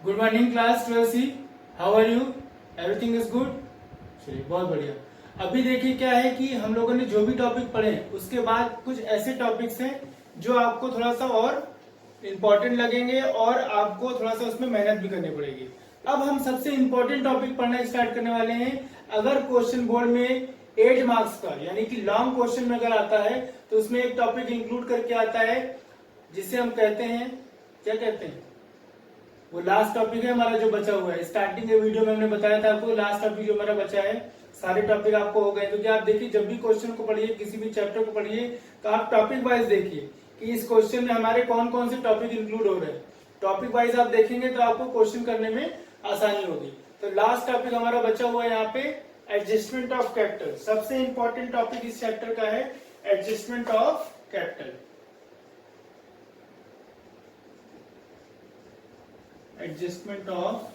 Good morning class 12C। How are you? Everything is good. चलिए बहुत बढ़िया। अभी देखिए क्या है कि हम लोगों ने जो भी टॉपिक पढ़े उसके बाद कुछ ऐसे टॉपिक्स हैं जो आपको थोड़ा सा और इम्पोर्टेंट लगेंगे और आपको थोड़ा सा उसमें मेहनत भी करनी पड़ेगी। अब हम सबसे इम्पोर्टेंट टॉपिक पढ़ना स्टार्ट करने वाले हैं। अगर क्वेश्चन बोर्ड में 8 मार्क्स का यानी कि लॉन्ग क्वेश्चन में अगर आता है तो उसमें एक टॉपिक इंक्लूड करके आता है जिसे हम कहते हैं, क्या कहते हैं, वो लास्ट टॉपिक है हमारा जो बचा हुआ है। स्टार्टिंग के वीडियो में हमने बताया था आपको लास्ट टॉपिक जो हमारा बचा है, सारे टॉपिक आपको हो गए। तो क्या आप देखिए, जब भी क्वेश्चन को पढ़िए, किसी भी चैप्टर को पढ़िए, तो आप टॉपिक वाइज देखिए कि इस क्वेश्चन में हमारे कौन कौन से टॉपिक इंक्लूड हो रहे हैं। टॉपिक वाइज आप देखेंगे तो आपको क्वेश्चन करने में आसानी होगी। तो लास्ट टॉपिक हमारा बचा हुआ है यहाँ पे एडजस्टमेंट ऑफ कैपिटल। सबसे इंपॉर्टेंट टॉपिक इस चैप्टर का है adjustment of capital. Adjustment of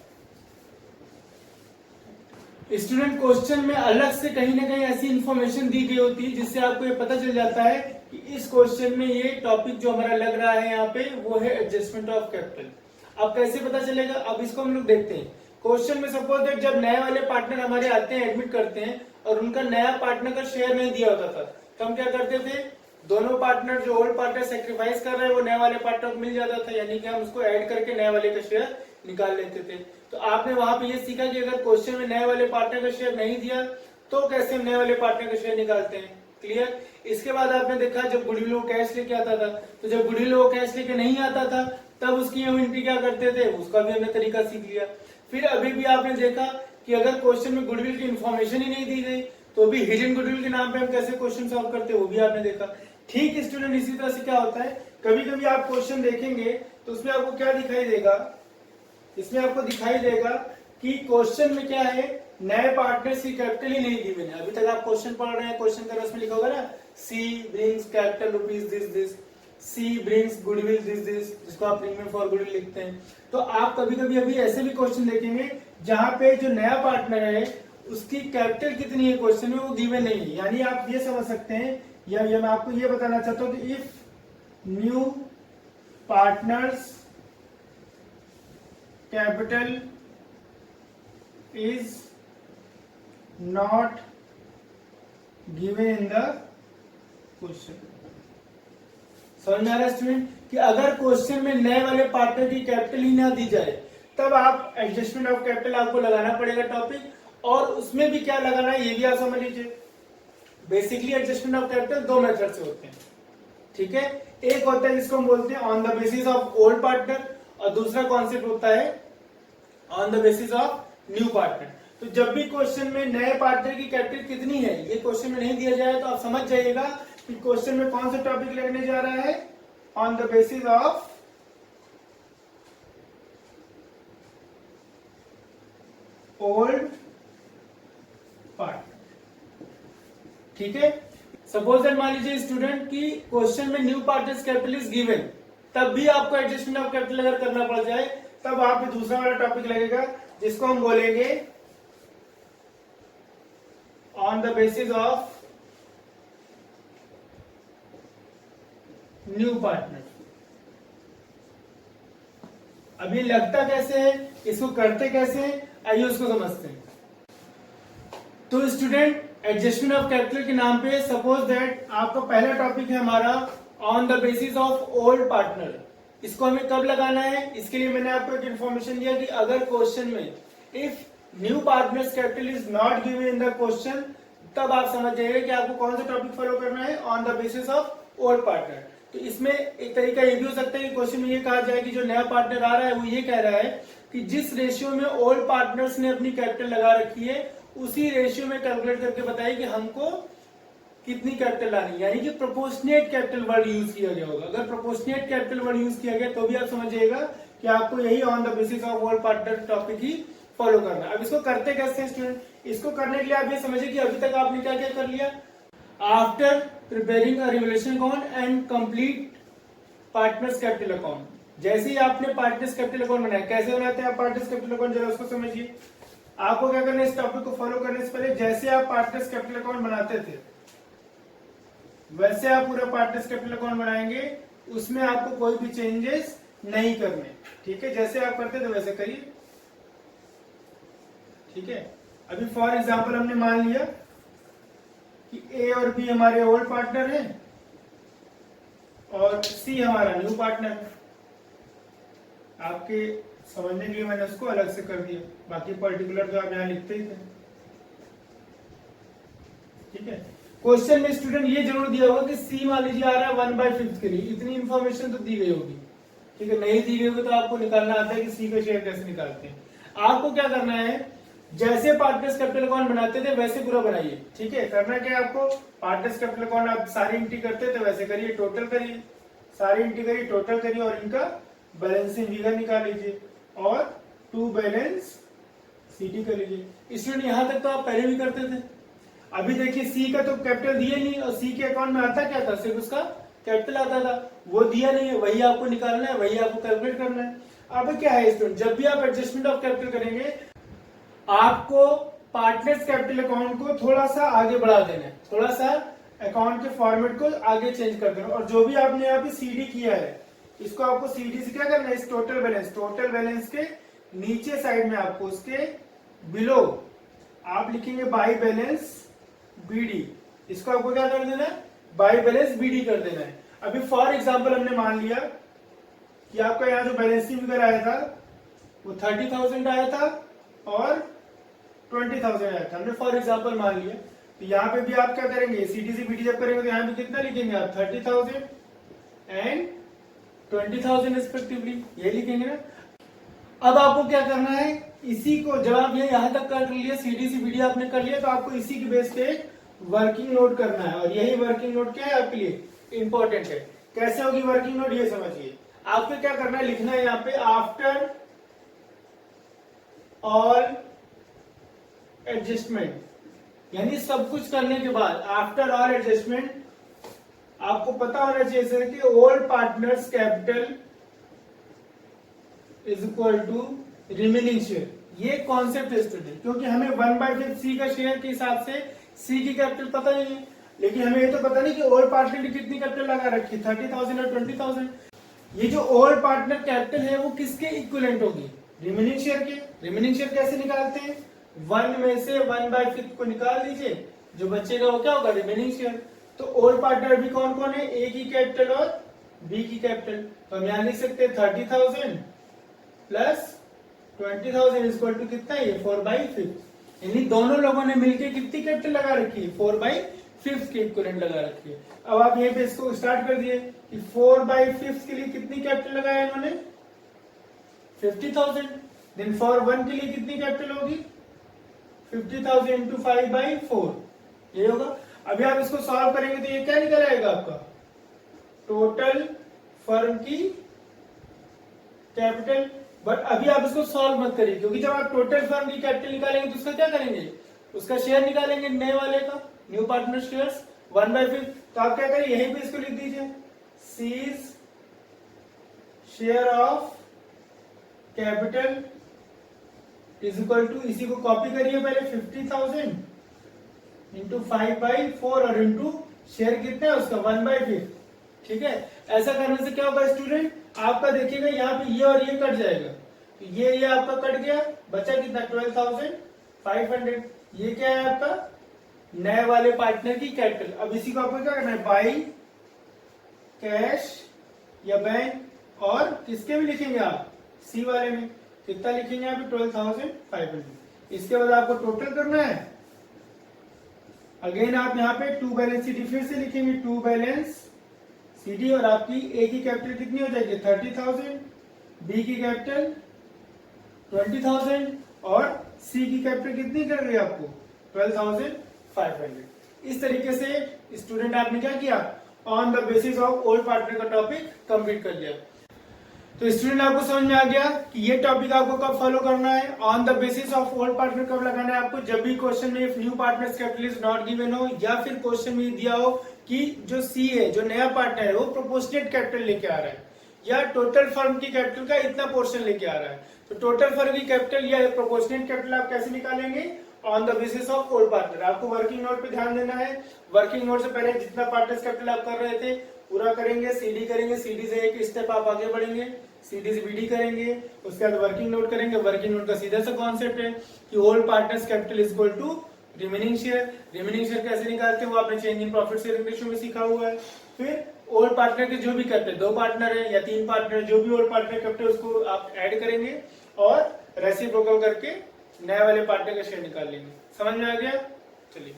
student, question में अलग से कहीं ना कहीं ऐसी इंफॉर्मेशन दी गई होती है जिससे आपको ये पता चल जाता है कि इस क्वेश्चन में ये टॉपिक जो हमारा लग रहा है यहाँ पे वो है एडजस्टमेंट ऑफ कैपिटल। अब कैसे पता चलेगा, अब इसको हम लोग देखते हैं। क्वेश्चन में सपोज दैट जब नए वाले पार्टनर हमारे आते हैं, एडमिट करते हैं और उनका नया पार्टनर का शेयर नहीं दिया होता था, तो हम क्या करते थे, दोनों पार्टनर जो ओल्ड पार्टनर सेक्रीफाइस कर रहे हैं वो नए वाले पार्टनर को मिल जाता था, यानी कि हम उसको ऐड करके नए वाले का शेयर निकाल लेते थे। तो आपने वहां पे ये सीखा कि अगर क्वेश्चन में नए वाले पार्टनर का शेयर नहीं दिया तो कैसे हम नए वाले पार्टनर का शेयर निकालते हैं। क्लियर। इसके बाद आपने देखा जब गुडविल वो कैश लेके आता था, तो जब गुडविल वो कैश लेके नहीं आता था तब उसकी हम एंट्री क्या करते थे, उसका भी हमने तरीका सीख लिया। फिर अभी भी आपने देखा कि अगर क्वेश्चन में गुडविल की इन्फॉर्मेशन ही नहीं दी गई तो भी हिडन गुडविल के नाम पे हम कैसे क्वेश्चन सॉल्व करते हैं वो भी आपने देखा। ठीक स्टूडेंट, इसी तरह से क्या होता है, कभी कभी आप क्वेश्चन देखेंगे तो उसमें आपको क्या दिखाई देगा, इसमें आपको दिखाई देगा कि क्वेश्चन में क्या है, नए पार्टनर्स की कैपिटल ही नहीं गिवन है। अभी तक आप क्वेश्चन पढ़ रहे हैं, क्वेश्चन का उसमें लिखा होगा ना, C brings capital rupees this this, C brings goodwill this this, जिसको आप प्रीमियम फॉर गुडविल लिखते हैं। तो आप कभी कभी अभी ऐसे भी क्वेश्चन देखेंगे जहां पे जो नया पार्टनर है उसकी कैपिटल कितनी है क्वेश्चन में वो गिवन नहीं है। यानी आप ये समझ सकते हैं, या मैं आपको ये बताना चाहता हूं कि if new partners capital is not given in the question। समझ में आ रहा है स्टूडेंट कि अगर क्वेश्चन में नए वाले पार्टनर की कैपिटल ही ना दी जाए तब आप एडजस्टमेंट ऑफ कैपिटल आपको लगाना पड़ेगा टॉपिक, और उसमें भी क्या लगाना है ये भी आप समझ लीजिए। बेसिकली एडजस्टमेंट ऑफ कैपिटल दो मेथड से होते हैं, ठीक है। एक होता है जिसको हम बोलते हैं on the basis of old partner, और दूसरा कॉन्सेप्ट होता है on the basis of new partner. तो जब भी क्वेश्चन में नए पार्टनर की कैपिटल कितनी है ये क्वेश्चन में नहीं दिया जाए तो आप समझ जाइएगा कि क्वेश्चन में कौन सा टॉपिक लगने जा रहा है, on the basis of old partner, ठीक है। सपोज दैट मान लीजिए स्टूडेंट की क्वेश्चन में new partners capital is given, तब भी आपको एडजस्टमेंट ऑफ कैपिटल अगर करना पड़ जाए तब आप दूसरा वाला टॉपिक लगेगा जिसको हम बोलेंगे on the basis of new partner. अभी लगता कैसे है, इसको करते कैसे हैं, आइए उसको समझते हैं। तो स्टूडेंट एडजस्टमेंट ऑफ कैपिटल के नाम पे सपोज दैट आपका पहला टॉपिक है हमारा on the basis of old partner. इसको हमें कब लगाना है, इसके लिए मैंने आपको एक इन्फॉर्मेशन दिया कि अगर क्वेश्चन में if new partners capital is not given in the question, तब आप समझ जाइए कि आपको कौन सा टॉपिक फॉलो करना है, on the basis of old partner. तो इसमें एक तरीका ये भी हो सकता है कि क्वेश्चन में ये कहा जाए कि जो नया पार्टनर आ रहा है वो ये कह रहा है कि जिस रेशियो में ओल्ड पार्टनर्स ने अपनी कैपिटल लगा रखी है उसी रेशियो में कैलकुलेट करके बताइए कि हमको कितनी कैपिटल लानी, यानी कि प्रोपोर्शनेट कैपिटल वर्ड यूज किया गया होगा। अगर प्रोपोर्शनेट कैपिटल वर्ड यूज किया गया तो भी आप समझिएगा कि आपको यही on the basis of old partner topic he follow करना। अब इसको करते कैसे हैं स्टूडेंट, इसको करने के लिए आप ये समझिए कि अभी तक आपने क्या क्या कर लिया। After preparing a revolution account and complete partners capital account, जैसे ही आपने पार्टनर्स कैपिटल अकाउंट बनाया, कैसे बनाते हैं आप पार्टनर्स कैपिटल अकाउंट, जरा उसको समझिए। आपको क्या करना है, इस टॉपिक को फॉलो करने से पहले जैसे आप पार्टनर्स कैपिटल अकाउंट बनाते थे वैसे आप पूरा पार्टनर्स कैपिटल अकाउंट बनाएंगे, उसमें आपको कोई भी चेंजेस नहीं करने। ठीक है, जैसे आप करते थे वैसे करिए। ठीक है, अभी फॉर एग्जांपल हमने मान लिया कि ए और बी हमारे ओल्ड पार्टनर हैं और सी हमारा न्यू पार्टनर है। आपके समझने के लिए मैंने उसको अलग से कर दिया, बाकी पर्टिकुलर तो आप यहाँ लिखते ही थे। ठीक है, क्वेश्चन में स्टूडेंट ये जरूर दिया होगा कि सी मान लीजिए आ रहा है 1/5 के लिए, इतनी इंफॉर्मेशन तो दी गई होगी। ठीक है, नहीं दी गई होगी तो आपको निकालना आता है कि सी का शेयर कैसे निकालते हैं। आपको क्या करना है, जैसे पार्टनर्स कैपिटल अकाउंट बनाते थे वैसे पूरा बनाइए। ठीक है, करना क्या है आपको, पार्टनर्स कैपिटल अकाउंट आप सारी एंट्री करते थे वैसे करिए, टोटल करिए, सारी एंट्री करिए, टोटल करिए और इनका बैलेंसिंग फिगर निकाल लीजिए और टू बैलेंस सीटी कर लीजिए। स्टूडेंट यहाँ तक तो आप पहले भी करते थे। अभी देखिए सी का तो कैपिटल दिया नहीं और सी के अकाउंट में आता क्या था, सिर्फ उसका कैपिटल आता था, वो दिया नहीं है, वही आपको निकालना है, वही आपको कैलकुलेट करना है। अब क्या है स्टूडेंट, जब भी आप एडजस्टमेंट ऑफ कैपिटल करेंगे आपको पार्टनर्स कैपिटल अकाउंट को थोड़ा सा आगे बढ़ा देना है, थोड़ा सा अकाउंट के फॉर्मेट को आगे चेंज कर देना। और जो भी आपने यहाँ पे सीडी किया है इसको आपको सीडी से क्या करना है, इस टोटल बैलेंस के नीचे साइड में आपको उसके बिलो आप लिखेंगे बाई बैलेंस बीडी, इसको आपको क्या कर देना है, बाई बैलेंस बीडी कर देना है। अभी फॉर एग्जांपल हमने मान लिया कि आपका यहाँ जो बैलेंसिंग फिगर आया था वो 30,000 आया था और 20,000 आया था, हमने फॉर एग्जांपल मान लिया। तो यहाँ पे भी आप क्या करेंगे, सीडी से बीडी जब करेंगे तो यहाँ पे कितना लिखेंगे आप, 30,000 एंड 20,000 रिस्पेक्टिवली, ये लिखेंगे ना। अब आपको क्या करना है, इसी को जब आप ये यहाँ तक कर लिया, सीडी से बीडी आपने कर लिया, तो आपको इसी के बेस पे वर्किंग नोट करना है। और यही वर्किंग नोट क्या है आपके लिए इंपॉर्टेंट है। कैसे होगी वर्किंग नोट ये समझिए। आपको क्या करना है, लिखना है यहाँ पे आफ्टर ऑल एडजस्टमेंट, यानी सब कुछ करने के बाद आफ्टर ऑल एडजस्टमेंट आपको पता होना चाहिए सर कि old partners capital is equal to remaining share. ये कॉन्सेप्ट है स्टूडेंट, क्योंकि हमें 1/5 सी का शेयर के हिसाब से सी की कैपिटल पता नहीं है, लेकिन हमें ये तो पता नहीं कि ओल्ड पार्टनर ने कितनी कैपिटल लगा रखी, 30,000 और 20,000। ये जो ओल्ड पार्टनर कैपिटल है वो किसके इक्विवेलेंट होगी, रिमेनिंग शेयर के। रिमेनिंग शेयर कैसे निकालते हैं, 1 में से 1/5 को निकाल दीजिए, जो बचेगा वो क्या होगा, रिमेनिंग शेयर। तो ओल्ड पार्टनर भी कौन कौन है, ए की कैपिटल और बी की कैपिटल। तो हम यहाँ लिख सकते हैं 30,000 प्लस 20,000 इक्वल टू कितना है, 4/5। यानी दोनों लोगों ने मिलकर कितनी कैपिटल लगा रखी है, 4/5 की इक्विवेलेंट लगा रखी है। अब आप यहीं पे इसको स्टार्ट कर दिए कि 4/5 के लिए कितनी कैपिटल लगाया इन्होंने, 50,000। देन फॉर 1 के लिए कितनी कैपिटल होगी, 50,000 इंटू 5/4, ये होगा। अभी आप इसको सॉल्व करेंगे तो ये क्या निकल आएगा आपका, टोटल फर्म की कैपिटल। बट अभी आप इसको सॉल्व मत करिए, क्योंकि जब आप टोटल फर्म की कैपिटल निकालेंगे तो उसका क्या करेंगे, उसका शेयर निकालेंगे नए वाले का, न्यू पार्टनर शेयर्स 1/5। तो आप क्या करिए, यहीं पे इसको लिख दीजिए, C's share of capital is equal to, इसी को कॉपी करिए पहले, 50,000 इंटू 5/4 और इंटू शेयर कितना है उसका 1/5। ठीक है, ऐसा करने से क्या होगा स्टूडेंट, आपका देखिएगा यहाँ पे ये और ये कट जाएगा, तो ये आपका कट गया, बचा कितना 12,500। ये क्या है आपका नए वाले पार्टनर की कैपिटल। अब इसी को आपको क्या करना है, बाई कैश या बैंक, और किसके में लिखेंगे आप, सी वाले में कितना लिखेंगे आप, 12,500। इसके बाद आपको टोटल करना है। अगेन आप यहाँ पे टू बैलेंस सीडी फिर से लिखेंगे, टू बैलेंस सीडी, और आपकी ए की कैपिटल कितनी हो जाएगी 30,000, बी की कैपिटल 20,000 और सी की कैपिटल कितनी कर रही है आपको 12,500। इस तरीके से स्टूडेंट आपने क्या किया, on the basis of old partner का टॉपिक कंप्लीट कर लिया। तो स्टूडेंट आपको समझ में आ गया कि ये टॉपिक आपको कब फॉलो करना है, on the basis of old partner कब लगाना है आपको, जब भी क्वेश्चन में if new partners capital is not given हो, या फिर क्वेश्चन में दिया हो कि जो सी है, जो नया पार्टनर है, वो प्रोपोर्शनेट कैपिटल लेके आ रहा है, या टोटल फर्म की कैपिटल का इतना पोर्शन लेके आ रहा है। तो टोटल फर्म की कैपिटल या प्रोपोर्शनेट कैपिटल आप कैसे निकालेंगे, on the basis of old partner. आपको वर्किंग नोट पे ध्यान देना है। वर्किंग नोट से पहले जितना पार्टनर्स कैपिटल आप कर रहे थे पूरा करेंगे, सीडी करेंगे, सीडी से एक स्टेप आप आगे बढ़ेंगे, सीडी से बीडी करेंगे, उसके बाद वर्किंग नोट करेंगे। वर्किंग नोट का सीधा सा कॉन्सेप्ट है कि whole partners capital is equal to remaining share. Remaining share कैसे निकालते हैं वो आपने change in profit sharing ratio में सीखा हुआ है। फिर ओल्ड पार्टनर के जो भी कैपिटल, 2 पार्टनर है या 3 पार्टनर, जो भी ओल्ड पार्टनर कैपिटल उसको आप ऐड करेंगे और रेसिप्रोकल करके नए वाले पार्टनर का शेयर निकाल लेंगे। समझ में आ गया? चलिए,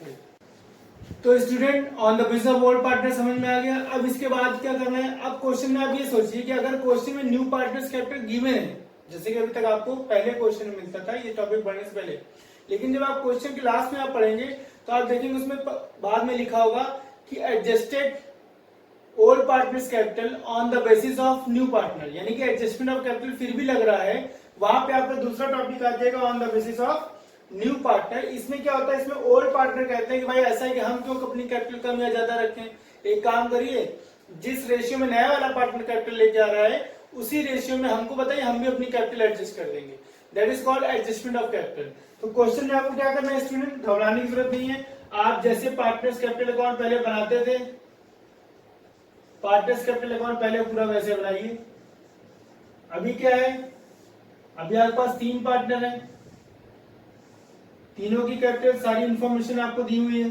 तो student on the basis of old partner समझ में आ गया। अब इसके बाद क्या करना है? अब क्वेश्चन में आप ये सोचिए कि अगर क्वेश्चन में न्यू पार्टनर्स कैपिटल गिवन है, जैसे कि अभी तक आपको पहले क्वेश्चन में मिलता था ये टॉपिक पढ़ने से पहले, लेकिन जब आप क्वेश्चन के लास्ट में आप पढ़ेंगे तो आप देखेंगे उसमें बाद में लिखा होगा कि adjusted old partners capital on the basis of new partner, यानी कि एडजस्टमेंट ऑफ कैपिटल फिर भी लग रहा है। वहां पे आपका दूसरा टॉपिक आ जाएगा on the basis of new partner. इसमें क्या होता है? इसमें ओल्ड पार्टनर कहते हैं कि भाई ऐसा है कि हम क्यों अपनी कैपिटल कम या ज्यादा रखें, एक काम करिए, जिस रेशियो में नया वाला पार्टनर कैपिटल लेके आ रहा है उसी रेशियो में हमको बताइए, हम भी अपनी कैपिटल एडजस्ट कर देंगे। That is called adjustment of capital. तो क्वेश्चन में आपको क्या करना है स्टूडेंट? घबराने की जरूरत नहीं है। आप जैसे पार्टनर्स कैपिटल अकाउंट पहले बनाते थे, पार्टनर्स कैपिटल अकाउंट पहले पूरा वैसे बनाइए। अभी क्या है? अभी आपके पास 3 पार्टनर है, तीनों की कैपिटल सारी इंफॉर्मेशन आपको दी हुई है।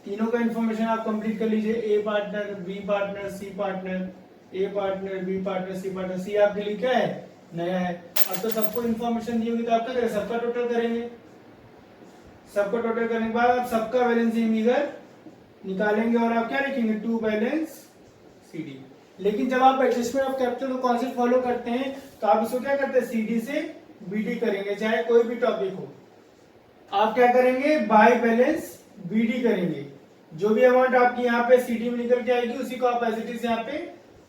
तीनों का इंफॉर्मेशन आप कंप्लीट कर लीजिए। A partner, B partner, C partner, A partner, B partner, C partner. C आपके लिए क्या है? नया है। अब तो सबको इंफॉर्मेशन दी होगी तो आप क्या करेंगे? सबका टोटल करेंगे। सबका टोटल करने के बाद आप सबका बैलेंसिंग फिगर निकालेंगे और आप क्या लिखेंगे? To balance CD. लेकिन जब आप एडजस्टमेंट ऑफ कैपिटल को कॉन्सेप्ट फॉलो करते हैं तो आप इसको क्या करते हैं? सीडी से बीडी करेंगे, चाहे कोई भी टॉपिक हो। आप क्या करेंगे? बाय बैलेंस बीडी करेंगे। जो भी अमाउंट आपकी यहाँ पे सीडी में निकल के आएगी उसी को आप एज इट इज यहाँ पे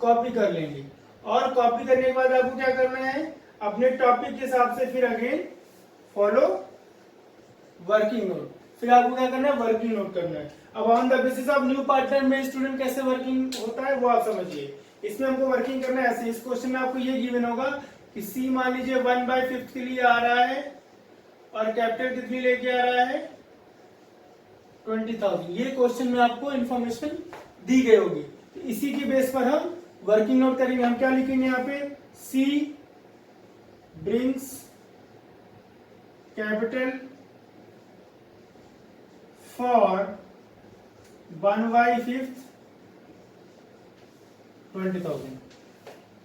कॉपी कर लेंगे। और कॉपी करने के बाद आपको क्या करना है? अपने टॉपिक के हिसाब से फिर अगेन फॉलो वर्किंग नोट। फिर आपको क्या करना है? वर्किंग नोट करना है। अब on the basis of new partner में स्टूडेंट कैसे वर्किंग होता है वो आप समझिए। इसमें हमको वर्किंग करना है ऐसे। इस क्वेश्चन में आपको ये गिवन होगा कि सी मान लीजिए 1/5 के लिए आ रहा है और कैपिटल कितनी लेके आ रहा है? 20,000। ये क्वेश्चन में आपको इंफॉर्मेशन दी गई होगी। तो इसी के बेस पर हम वर्किंग नोट करेंगे। हम क्या लिखेंगे यहाँ पे? C brings capital for 1/5 20,000।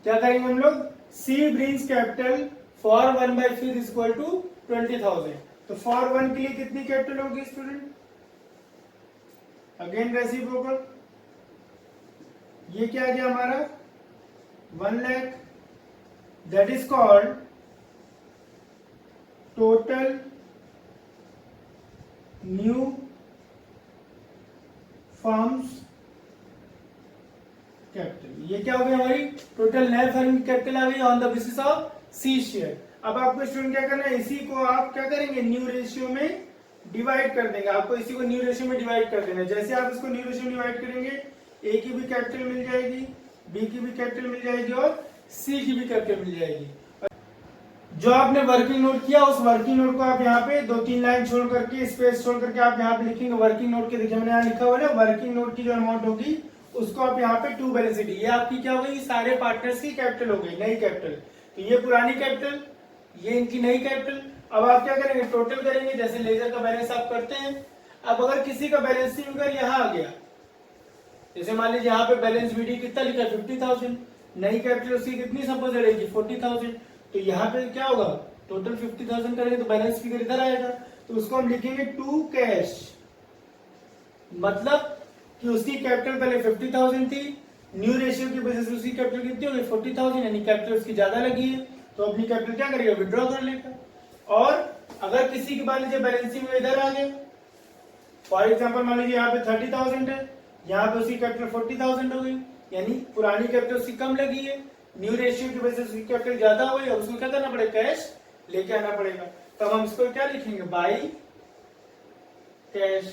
क्या करेंगे हम लोग? C brings capital for 1/5 is equal to 20,000। तो फॉर 1 के लिए कितनी कैपिटल होगी स्टूडेंट? Again reciprocal. ये क्या आ गया हमारा? 1 lakh. That is called total new firms capital. ये क्या हो गई? हमारी टोटल नए फर्म की कैपिटल आ गई on the basis of C share. अब आपको स्टूडेंट क्या करना है? इसी को आप क्या करेंगे? न्यू रेशियो में डिवाइड कर देंगे। आपको इसी को न्यू रेशियो में डिवाइड कर देना है। जैसे आप इसको न्यू रेशियो में डिवाइड करेंगे, ए की भी कैपिटल मिल जाएगी, बी की भी कैपिटल मिल जाएगी और सी की भी कैपिटल मिल जाएगी। जो आपने वर्किंग नोट किया उस वर्किंग नोट को आप यहाँ पे 2-3 लाइन छोड़ करके, स्पेस छोड़ करके आप यहाँ पे लिखेंगे वर्किंग नोट के। देखिए मैंने यहाँ लिखा हुआ है ना, वर्किंग नोट की जो अमाउंट होगी उसको आप यहाँ पे टू बैलेंस शीट। ये आपकी क्या हो गई? सारे पार्टनर्स की कैपिटल हो गई, नई कैपिटल। तो ये पुरानी कैपिटल, ये इनकी नई कैपिटल। अब आप क्या करेंगे? टोटल करेंगे, जैसे लेजर का बैलेंस आप करते हैं। अब अगर किसी का बैलेंसिंग फिगर यहाँ आ गया, जैसे मान लीजिए यहाँ पे बैलेंस बीडी कितना लिखा? 50,000। नई कैपिटल उसकी कितनी सपोज रहेगी? 40,000। तो यहाँ पे क्या होगा? टोटल 50,000 करेंगे तो बैलेंस फिगर इधर आएगा। तो उसको हम लिखेंगे टू कैश। मतलब कि उसकी कैपिटल पहले 50,000 थी, न्यू रेशियो की वजह से उसकी कैपिटल कितनी होगी? 40,000, यानी कैपिटल उसकी ज्यादा लगी है। तो अपनी कैपिटल क्या करेगा? विड्रॉ कर लेगा। और अगर किसी के मान लीजिए बैलेंसिंग में इधर आ गया, फॉर एग्जाम्पल मान लीजिए यहाँ पे 30,000 है, यहाँ पे उसकी कैपिटल 40,000 हो गई, यानी पुरानी कैपिटल उसकी कम लगी है, न्यू रेशियो की वजह से उसकी कैपिटल ज्यादा हो गई। अब उसको क्या करना पड़ेगा? कैश लेके आना पड़ेगा। तब हम इसको क्या लिखेंगे? By cash.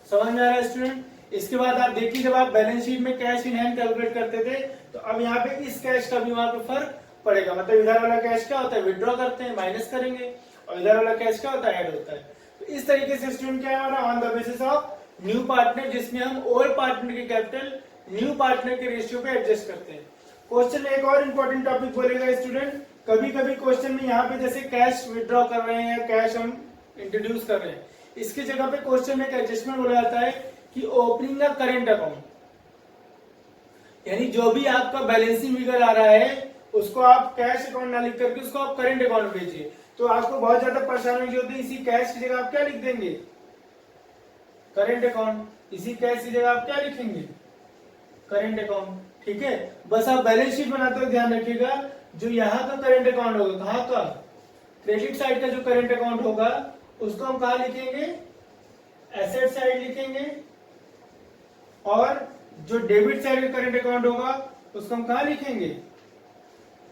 समझ में आ रहा है स्टूडेंट? इसके बाद आप देखिए, जब आप बैलेंस शीट में कैश इन हैंड कैलकुलेट करते थे तो अब यहाँ पे इस कैश का भी वहां पे फर्क पड़ेगा। मतलब इधर वाला कैश क्या होता है? विड्रॉ करते हैं, माइनस करेंगे, और इधर वाला कैश क्या होता है? ऐड होता है। तो इस तरीके से स्टूडेंट क्या है हमारा? On the basis of new partner, जिसमें हम ओल्ड पार्टनर की कैपिटल न्यू पार्टनर के रेशियो पे एडजस्ट करते हैं। क्वेश्चन में एक और इम्पोर्टेंट टॉपिक बोलेगा स्टूडेंट, कभी कभी क्वेश्चन में यहाँ पे जैसे कैश विड्रॉ कर रहे हैं या कैश हम इंट्रोड्यूस कर रहे हैं, इसकी जगह पे क्वेश्चन में एक एडजस्टमेंट बोला जाता है कि ओपनिंग अ करेंट अकाउंट, यानी जो भी आपका बैलेंसिंग फिगर आ रहा है उसको आप कैश अकाउंट ना लिख करके उसको आप करेंट अकाउंट भेजिए। तो आपको बहुत ज्यादा परेशानी होती है, इसी कैश की जगह आप क्या लिख देंगे, करेंट अकाउंट। इसी कैश की जगह आप क्या लिखेंगे, करेंट अकाउंट। ठीक है, बस आप बैलेंस शीट बनाते हुए ध्यान रखिएगा, जो यहाँ का करेंट अकाउंट होगा, कहाँ का, क्रेडिट साइड का जो करेंट अकाउंट होगा उसको हम कहा लिखेंगे, एसेट साइड लिखेंगे, और जो डेबिट साइड का करेंट अकाउंट होगा उसको हम कहा लिखेंगे,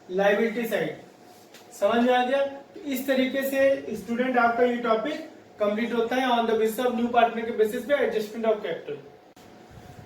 लायबिलिटी साइड। समझ में आ गया? तो इस तरीके से स्टूडेंट आपका ये टॉपिक कंप्लीट होता है on the basis of new partner के बेसिस पे एडजस्टमेंट ऑफ कैपिटल।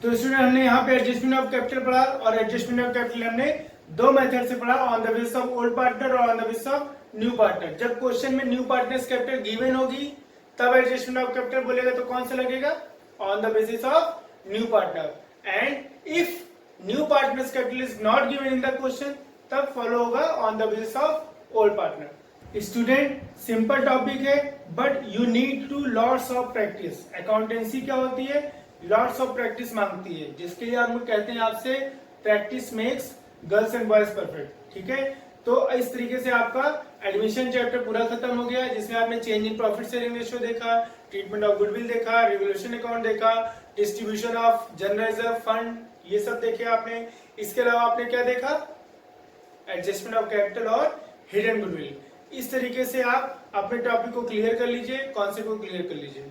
तो स्टूडेंट हमने यहाँ पे एडजस्टमेंट ऑफ कैपिटल पढ़ा, और एडजस्टमेंट ऑफ कैपिटल हमने दो मेथड से पढ़ा, on the basis of old partner और on the basis of new partner. जब क्वेश्चन में न्यू पार्टनर्स कैपिटल गिवन होगी तब एडजस्टमेंट ऑफ कैपिटल बोलेगा, तो कौन सा लगेगा, on the basis of new partner. And if new partners capital is not given in the question, तब फॉलो होगा on the basis of old partner. Student simple topic है, but you need to lots of practice. Accountancy क्या होती है, lots of practice मांगती है, जिसके लिए हम कहते हैं आपसे practice makes girls and boys perfect. ठीक है, तो इस तरीके से आपका एडमिशन चैप्टर पूरा खत्म हो गया, जिसमें आपने change in profit sharing ratio देखा, ट्रीटमेंट ऑफ गुडविल देखा, रिवोल्यूशन अकाउंट देखा, distribution of general reserve fund, ये सब देखे आपने। इसके अलावा आपने क्या देखा, एडजस्टमेंट ऑफ कैपिटल और हिडन गुडविल। इस तरीके से आप अपने टॉपिक को क्लियर कर लीजिए, कॉन्सेप्ट को क्लियर कर लीजिए।